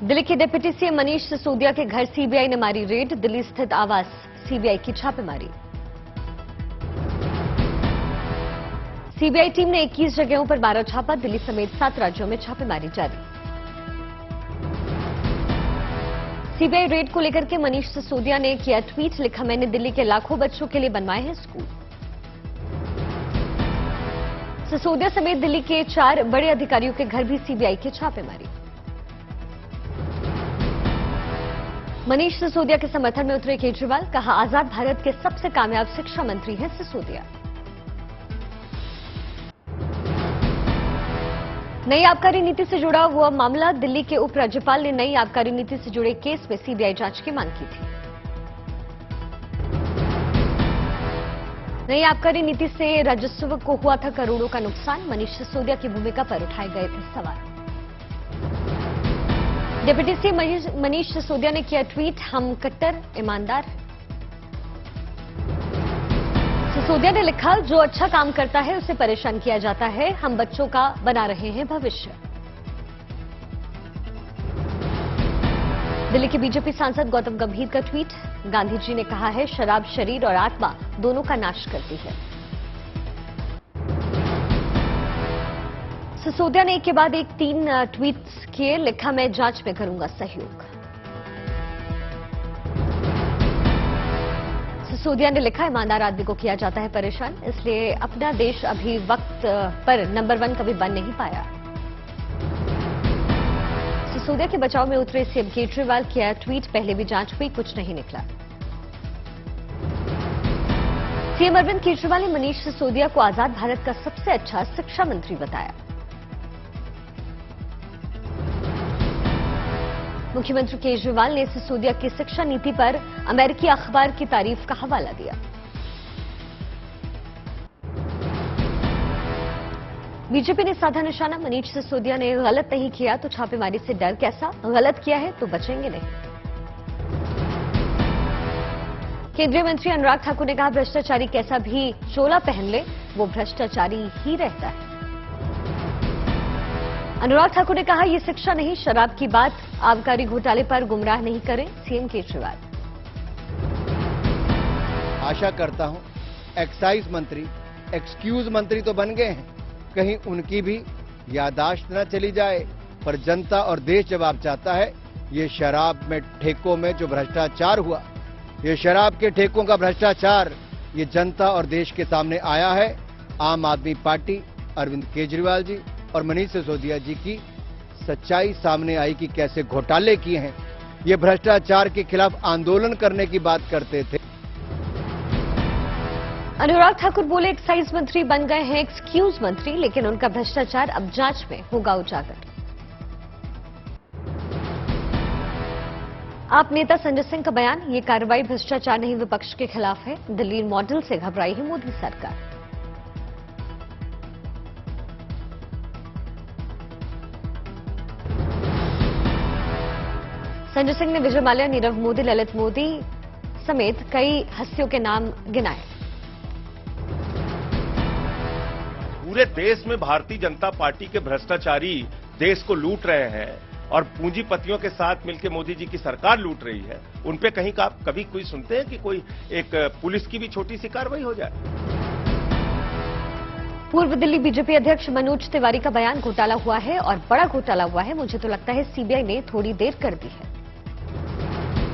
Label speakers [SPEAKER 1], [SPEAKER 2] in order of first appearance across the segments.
[SPEAKER 1] दिल्ली के deputy CM Manish Sisodia के घर सीबीआई ने मारी रेड। दिल्ली स्थित आवास सीबीआई की छापेमारी। सीबीआई टीम ने 21 जगहों पर मारा छापा। दिल्ली समेत 7 राज्यों में छापेमारी जारी। सीबीआई रेड को लेकर के मनीष सिसोदिया ने किया ट्वीट, लिखा मैंने दिल्ली के लाखों बच्चों के लिए बनवाए हैं स्कूल। सिसोदिया समेत दिल्ली के 4 बड़े अधिकारियों के घर भी सीबीआई की छापेमारी। मनीष सिसोदिया के समर्थन में उतरे केजरीवाल, कहा आजाद भारत के सबसे कामयाब शिक्षा मंत्री हैं सिसोदिया। नई आबकारी नीति से जुड़ा हुआ मामला। दिल्ली के उपराज्यपाल ने नई आबकारी नीति से जुड़े केस में सीबीआई जांच की मांग की थी। नई आबकारी नीति से राजस्व को हुआ था करोड़ों का नुकसान। मनीष सिसोदिया की भूमिका पर उठाए गए थे सवाल। डिप्टी सीएम मनीष सिसोदिया ने किया ट्वीट, हम कट्टर ईमानदार। सिसोदिया ने लिखा, जो अच्छा काम करता है उसे परेशान किया जाता है। हम बच्चों का बना रहे हैं भविष्य। दिल्ली के बीजेपी सांसद गौतम गंभीर का ट्वीट, गांधी जी ने कहा है शराब शरीर और आत्मा दोनों का नाश करती है। सिसोदिया ने एक के बाद एक 3 ट्वीट्स किए, लिखा मैं जांच में करूंगा सहयोग। सिसोदिया ने लिखा ईमानदार आदमी को किया जाता है परेशान, इसलिए अपना देश अभी वक्त पर नंबर 1 कभी बन नहीं पाया। सिसोदिया के बचाव में उतरे सीएम केजरीवाल, किया ट्वीट, पहले भी जांच हुई कुछ नहीं निकला। सीएम अरविंद केजरीवाल ने मनीष सिसोदिया को आजाद भारत का सबसे अच्छा शिक्षा मंत्री बताया। मुख्यमंत्री केजरीवाल ने सिसोदिया की शिक्षा नीति पर अमेरिकी अखबार की तारीफ का हवाला दिया। बीजेपी ने साधा निशाना, मनीष सिसोदिया ने गलत नहीं किया तो छापेमारी से डर कैसा, गलत किया है तो बचेंगे नहीं। केंद्रीय मंत्री अनुराग ठाकुर ने कहा भ्रष्टाचारी कैसा भी चोला पहन ले वो भ्रष्टाचारी ही रहता है। अनुराग ठाकुर ने कहा ये शिक्षा नहीं शराब की बात, आबकारी घोटाले पर गुमराह नहीं करें सीएम केजरीवाल।
[SPEAKER 2] आशा करता हूं एक्साइज मंत्री एक्सक्यूज मंत्री तो बन गए हैं, कहीं उनकी भी यादाश्त न चली जाए। पर जनता और देश जवाब चाहता है। ये शराब में ठेकों में जो भ्रष्टाचार हुआ, ये शराब के ठेकों का भ्रष्टाचार, ये जनता और देश के सामने आया है। आम आदमी पार्टी, अरविंद केजरीवाल जी और मनीष सिसोदिया जी की सच्चाई सामने आई कि कैसे घोटाले किए हैं। ये भ्रष्टाचार के खिलाफ आंदोलन करने की बात करते थे।
[SPEAKER 1] अनुराग ठाकुर बोले एक्साइज मंत्री बन गए हैं एक्सक्यूज मंत्री, लेकिन उनका भ्रष्टाचार अब जांच में होगा उजागर। आप नेता संजय सिंह का बयान, ये कार्रवाई भ्रष्टाचार नहीं विपक्ष के खिलाफ है। दिल्ली मॉडल से घबराई है मोदी सरकार। संजय सिंह ने विजय माल्या, नीरव मोदी, ललित मोदी समेत कई हस्तियों के नाम गिनाए।
[SPEAKER 3] पूरे देश में भारतीय जनता पार्टी के भ्रष्टाचारी देश को लूट रहे हैं और पूंजीपतियों के साथ मिलकर मोदी जी की सरकार लूट रही है। उन पे कहीं का कभी कोई सुनते हैं कि कोई एक पुलिस की भी छोटी सी कार्रवाई हो जाए?
[SPEAKER 1] पूर्व दिल्ली बीजेपी अध्यक्ष मनोज तिवारी का बयान, घोटाला हुआ है और बड़ा घोटाला हुआ है। मुझे तो लगता है सीबीआई ने थोड़ी देर कर दी है।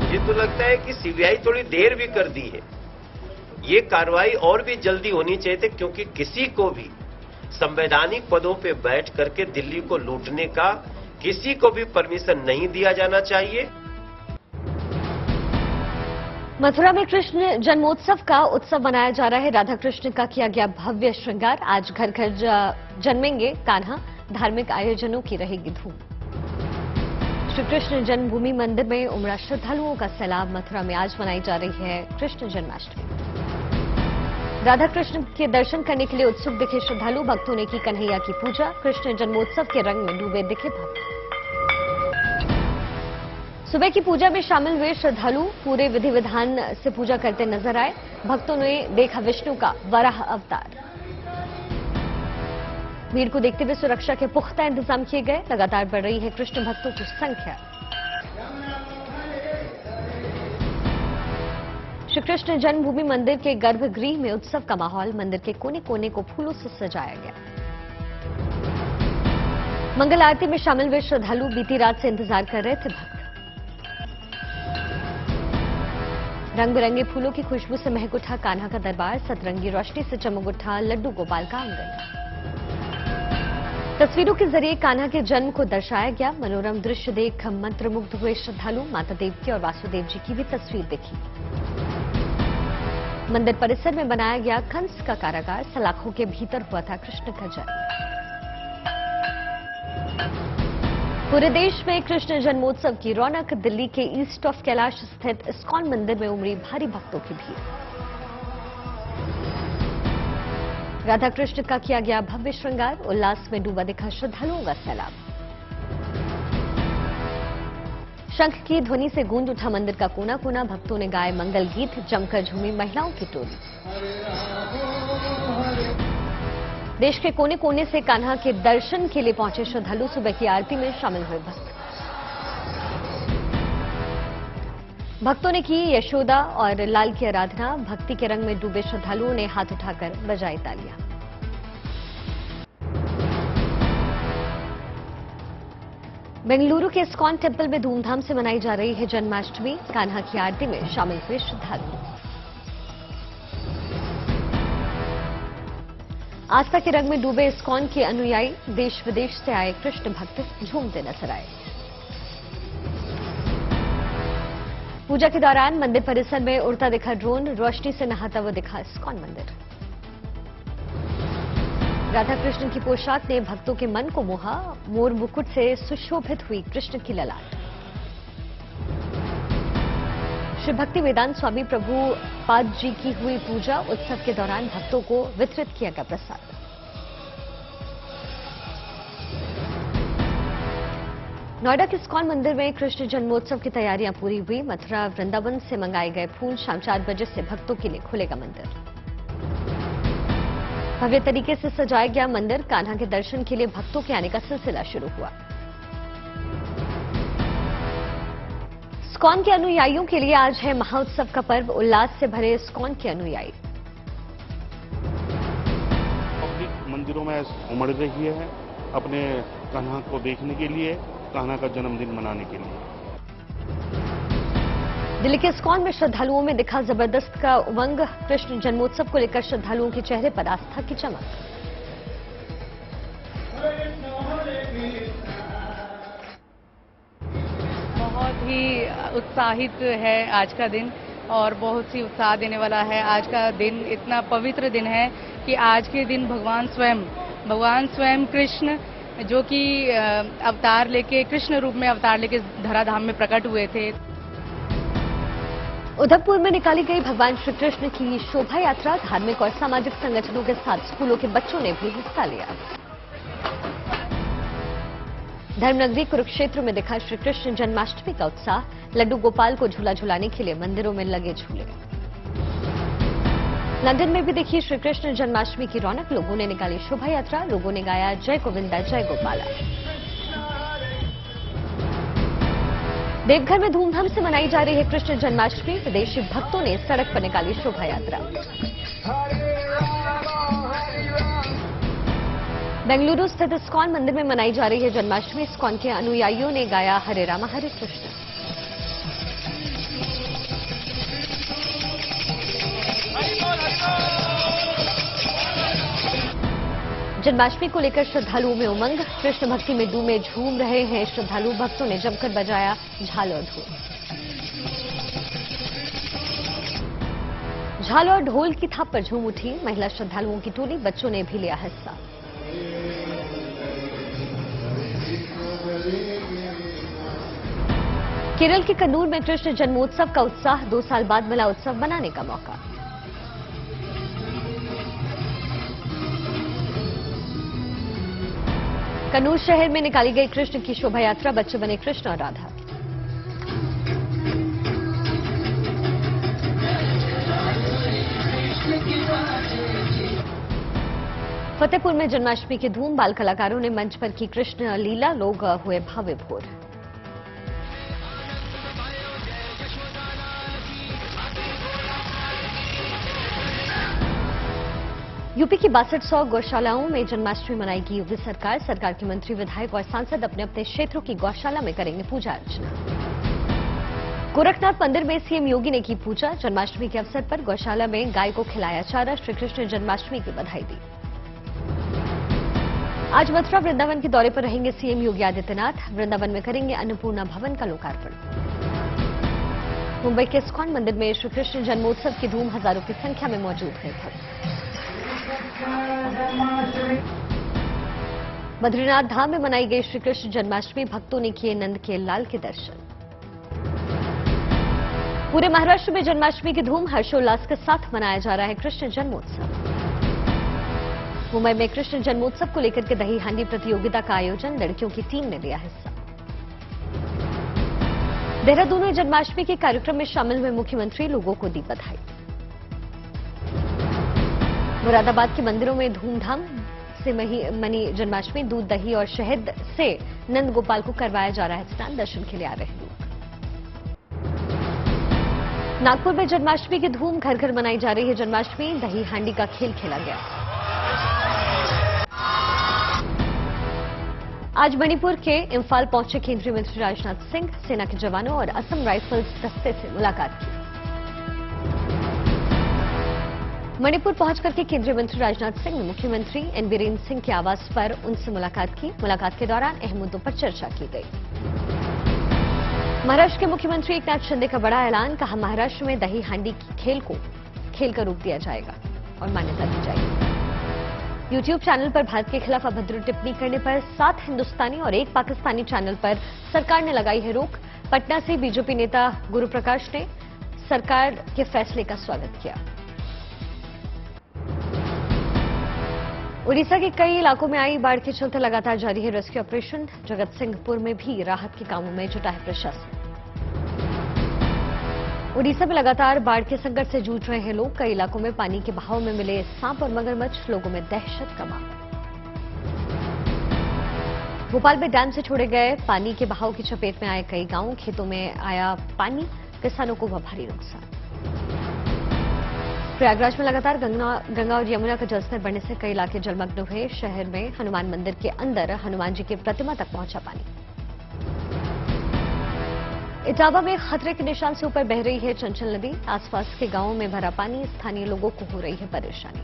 [SPEAKER 4] मुझे तो लगता है कि सीबीआई थोड़ी देर भी कर दी है। ये कार्रवाई और भी जल्दी होनी चाहिए थी, क्योंकि किसी को भी संवैधानिक पदों पे बैठ करके दिल्ली को लूटने का किसी को भी परमिशन नहीं दिया जाना चाहिए।
[SPEAKER 1] मथुरा में कृष्ण जन्मोत्सव का उत्सव मनाया जा रहा है। राधा कृष्ण का किया गया भव्य श्रृंगार। आज घर घर जन्मेंगे कान्हा, धार्मिक आयोजनों की रहेगी धूम। श्री कृष्ण जन्मभूमि मंदिर में उमड़ा श्रद्धालुओं का सैलाब। मथुरा में आज मनाई जा रही है कृष्ण जन्माष्टमी। राधा कृष्ण के दर्शन करने के लिए उत्सुक दिखे श्रद्धालु। भक्तों ने की कन्हैया की पूजा। कृष्ण जन्मोत्सव के रंग में डूबे दिखे भक्त। सुबह की पूजा में शामिल हुए श्रद्धालु पूरे विधि विधान से पूजा करते नजर आए। भक्तों ने देखा विष्णु का वराह अवतार। भीड़ को देखते हुए सुरक्षा के पुख्ता इंतजाम किए गए। लगातार बढ़ रही है कृष्ण भक्तों की संख्या। श्री कृष्ण जन्मभूमि मंदिर के गर्भगृह में उत्सव का माहौल। मंदिर के कोने कोने को फूलों से सजाया गया। मंगल आरती में शामिल हुए श्रद्धालु बीती रात से इंतजार कर रहे थे। भक्त रंग बिरंगे फूलों की खुशबू से महक उठा कान्हा का दरबार। सतरंगी रोशनी से चमक उठा लड्डू गोपाल का आंगन। तस्वीरों के जरिए कान्हा के जन्म को दर्शाया गया। मनोरम दृश्य देख मंत्रमुग्ध हुए श्रद्धालु माता देवकी और वासुदेव जी की भी तस्वीर देखी। मंदिर परिसर में बनाया गया कंस का कारागार। सलाखों के भीतर हुआ था कृष्ण का जन्म। पूरे देश में कृष्ण जन्मोत्सव की रौनक। दिल्ली के ईस्ट ऑफ कैलाश स्थित इस्कॉन मंदिर में उमड़ी भारी भक्तों की भीड़। राधा कृष्ण का किया गया भव्य श्रृंगार। उल्लास में डूबा दिखा श्रद्धालुओं का सैलाब। शंख की ध्वनि से गूंज उठा मंदिर का कोना कोना। भक्तों ने गाए मंगल गीत। जमकर झूमी महिलाओं की टोली। देश के कोने कोने से कान्हा के दर्शन के लिए पहुंचे श्रद्धालु। सुबह की आरती में शामिल हुए भक्त। भक्तों ने की यशोदा और लाल की आराधना। भक्ति के रंग में डूबे श्रद्धालुओं ने हाथ उठाकर बजाई तालियां। बेंगलुरु के इस्कॉन टेम्पल में धूमधाम से मनाई जा रही है जन्माष्टमी। कान्हा की आरती में शामिल हुए श्रद्धालु। आस्था के रंग में डूबे इस्कॉन के अनुयायी। देश विदेश से आए कृष्ण भक्त झूमते नजर आए। पूजा के दौरान मंदिर परिसर में उड़ता दिखा ड्रोन। रोशनी से नहाता हुआ दिखा इस्कॉन मंदिर। राधा कृष्ण की पोशाक ने भक्तों के मन को मोहा। मोर मुकुट से सुशोभित हुई कृष्ण की ललाट। श्री भक्ति वेदांत स्वामी प्रभुपाद जी की हुई पूजा। उत्सव के दौरान भक्तों को वितरित किया गया प्रसाद। नोएडा के इस्कॉन मंदिर में कृष्ण जन्मोत्सव की तैयारियां पूरी हुई। मथुरा वृंदावन से मंगाए गए फूल। शाम 4 बजे से भक्तों के लिए खुलेगा मंदिर। भव्य तरीके से सजाया गया मंदिर। कान्हा के दर्शन के लिए भक्तों के आने का सिलसिला शुरू हुआ। इस्कॉन के अनुयायियों के लिए आज है महाउत्सव का पर्व। उल्लास से भरे इस्कॉन के अनुयायी।
[SPEAKER 5] पब्लिक मंदिरों में उमड़ रही है अपने कान्हा को देखने के लिए, कान्हा का जन्मदिन मनाने के लिए।
[SPEAKER 1] दिल्ली के इस्कॉन में श्रद्धालुओं में दिखा जबरदस्त का उमंग। कृष्ण जन्मोत्सव को लेकर श्रद्धालुओं के चेहरे पर आस्था की चमक।
[SPEAKER 6] बहुत ही उत्साहित है आज का दिन और बहुत सी उत्साह देने वाला है। आज का दिन इतना पवित्र दिन है कि आज के दिन भगवान स्वयं कृष्ण जो कि अवतार लेके कृष्ण रूप में अवतार लेके धराधाम में प्रकट हुए थे।
[SPEAKER 1] उधमपुर में निकाली गई भगवान श्री कृष्ण की शोभा यात्रा। धार्मिक और सामाजिक संगठनों के साथ स्कूलों के बच्चों ने भी हिस्सा लिया। धर्मनगरी कुरुक्षेत्र में दिखा श्री कृष्ण जन्माष्टमी का उत्साह। लड्डू गोपाल को झूला झुलाने के लिए मंदिरों में लगे झूले। लंदन में भी देखी श्री कृष्ण जन्माष्टमी की रौनक। लोगों ने निकाली शोभा यात्रा। लोगों ने गाया जय गोविंदा जय गोपाला। देवघर में धूमधाम से मनाई जा रही है कृष्ण जन्माष्टमी। विदेशी भक्तों ने सड़क पर निकाली शोभा यात्रा। बेंगलुरु स्थित इस्कॉन मंदिर में मनाई जा रही है जन्माष्टमी। इस्कॉन के अनुयायियों ने गाया हरे रामा हरे कृष्ण। जन्माष्टमी को लेकर श्रद्धालुओं में उमंग। कृष्ण भक्ति में डूबे झूम रहे हैं श्रद्धालु। भक्तों ने जमकर बजाया झाल और ढोल। झाल और ढोल की थाप पर झूम उठी महिला श्रद्धालुओं की टोली। बच्चों ने भी लिया हिस्सा। केरल के कन्नूर में कृष्ण जन्मोत्सव का उत्साह। 2 साल बाद मिला उत्सव मनाने का मौका। कन्नूर शहर में निकाली गई कृष्ण की शोभा यात्रा। बच्चे बने कृष्ण और राधा। फतेहपुर में जन्माष्टमी की धूम। बाल कलाकारों ने मंच पर की कृष्ण लीला। लोग हुए भावे भोर। यूपी की 6200 गौशालाओं में जन्माष्टमी मनाएगी योगी सरकार। सरकार के मंत्री, विधायक और सांसद अपने अपने क्षेत्रों की गौशाला में करेंगे पूजा अर्चना। गोरखनाथ मंदिर में सीएम योगी ने की पूजा। जन्माष्टमी के अवसर पर गौशाला में गाय को खिलाया चारा। श्री कृष्ण जन्माष्टमी की बधाई दी। आज मथुरा वृंदावन के दौरे पर रहेंगे सीएम योगी आदित्यनाथ। वृंदावन में करेंगे अन्नपूर्णा भवन का लोकार्पण। मुंबई के इस्कॉन मंदिर में श्री कृष्ण जन्मोत्सव की धूम, हजारों की संख्या में मौजूद है भक्त। बद्रीनाथ धाम में मनाई गई श्री कृष्ण जन्माष्टमी। भक्तों ने किए नंद के लाल के दर्शन। पूरे महाराष्ट्र में जन्माष्टमी की धूम, हर्षोल्लास के साथ मनाया जा रहा है कृष्ण जन्मोत्सव। मुंबई में कृष्ण जन्मोत्सव को लेकर के दही हांडी प्रतियोगिता का आयोजन, लड़कियों की टीम ने लिया हिस्सा। देहरादून में जन्माष्टमी के कार्यक्रम में शामिल हुए मुख्यमंत्री, लोगों को दी बधाई। मुरादाबाद के मंदिरों में धूमधाम से मनी जन्माष्टमी। दूध, दही और शहद से नंद गोपाल को करवाया जा रहा है स्नान। दर्शन के लिए आ रहे हैं लोग। नागपुर में जन्माष्टमी की धूम, घर घर मनाई जा रही है जन्माष्टमी। दही हांडी का खेल खेला गया। आज मणिपुर के इम्फाल पहुंचे केंद्रीय मंत्री राजनाथ सिंह। सेना के जवानों और असम राइफल्स दस्ते से मुलाकात की। मणिपुर पहुंचकर के केंद्रीय मंत्री राजनाथ सिंह ने मुख्यमंत्री एन बीरेन सिंह के आवास पर उनसे मुलाकात की। मुलाकात के दौरान अहम मुद्दों पर चर्चा की गई। महाराष्ट्र के मुख्यमंत्री एकनाथ शिंदे का बड़ा ऐलान, कहा महाराष्ट्र में दही हांडी खेल को खेल का रूप दिया जाएगा और मान्यता दी जाएगी। यूट्यूब चैनल पर भारत के खिलाफ अभद्र टिप्पणी करने पर 7 हिंदुस्तानी और 1 पाकिस्तानी चैनल पर सरकार ने लगाई है रोक। पटना से बीजेपी नेता गुरु प्रकाश ने सरकार के फैसले का स्वागत किया। उड़ीसा के कई इलाकों में आई बाढ़ के चलते लगातार जारी है रेस्क्यू ऑपरेशन। जगत सिंहपुर में भी राहत के कामों में जुटा है प्रशासन। उड़ीसा में लगातार बाढ़ के संकट से जूझ रहे हैं लोग। कई इलाकों में पानी के बहाव में मिले सांप और मगरमच्छ, लोगों में दहशत का माहौल। भोपाल में डैम से छोड़े गए पानी के बहाव की चपेट में आए कई गांव। खेतों में आया पानी, किसानों को हुआ भारी नुकसान। प्रयागराज में लगातार गंगा और यमुना का जलस्तर बढ़ने से कई इलाके जलमग्न हुए। शहर में हनुमान मंदिर के अंदर हनुमान जी की प्रतिमा तक पहुंचा पानी। इटावा में खतरे के निशान से ऊपर बह रही है चंचल नदी। आसपास के गांवों में भरा पानी, स्थानीय लोगों को हो रही है परेशानी।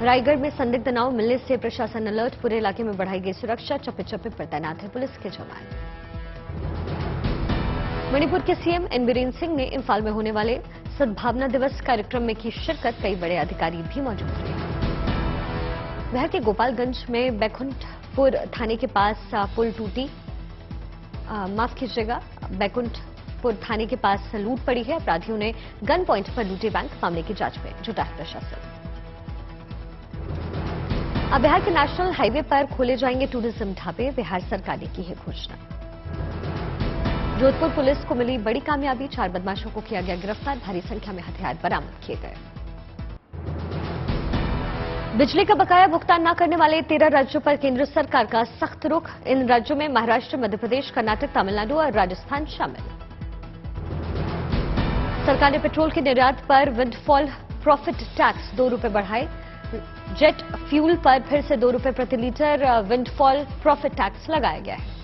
[SPEAKER 1] रायगढ़ में संदिग्ध नाव मिलने से प्रशासन अलर्ट। पूरे इलाके में बढ़ाई गई सुरक्षा। चप्पे चप्पे पर तैनात है पुलिस के जवान। मणिपुर के सीएम एन बीरेन सिंह ने इम्फाल में होने वाले सद्भावना दिवस कार्यक्रम में की शिरकत। कई बड़े अधिकारी भी मौजूद रहे। बिहार के गोपालगंज में बैकुंठपुर थाने के पास पुल टूटी। माफ कीजिएगा, बैकुंठपुर थाने के पास लूट पड़ी है। अपराधियों ने गन पॉइंट पर लूटे बैंक। मामले की जांच में जुटा है प्रशासन। अब बिहार के नेशनल हाईवे पर खोले जाएंगे टूरिज्म ढाबे। बिहार सरकार ने की है घोषणा। जोधपुर पुलिस को मिली बड़ी कामयाबी। 4 बदमाशों को किया गया गिरफ्तार। भारी संख्या में हथियार बरामद किए गए। बिजली का बकाया भुगतान न करने वाले 13 राज्यों पर केंद्र सरकार का सख्त रुख। इन राज्यों में महाराष्ट्र, मध्य प्रदेश, कर्नाटक, तमिलनाडु और राजस्थान शामिल। सरकार ने पेट्रोल के निर्यात पर विंडफॉल प्रॉफिट टैक्स 2 रुपए बढ़ाए। जेट फ्यूल पर फिर से 2 रुपए प्रति लीटर विंडफॉल प्रॉफिट टैक्स लगाया गया है।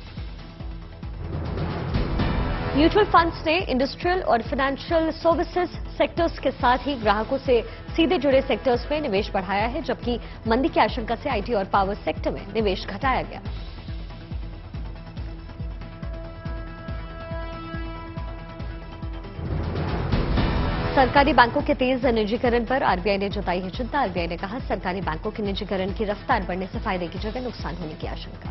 [SPEAKER 1] म्यूचुअल फंड्स ने इंडस्ट्रियल और फाइनेंशियल सर्विसेज सेक्टर्स के साथ ही ग्राहकों से सीधे जुड़े सेक्टर्स में निवेश बढ़ाया है, जबकि मंदी की आशंका से आईटी और पावर सेक्टर में निवेश घटाया गया। सरकारी बैंकों के तेज निजीकरण पर आरबीआई ने जताई है चिंता। आरबीआई ने कहा सरकारी बैंकों के निजीकरण की रफ्तार बढ़ने से फायदे की जगह नुकसान होने की आशंका।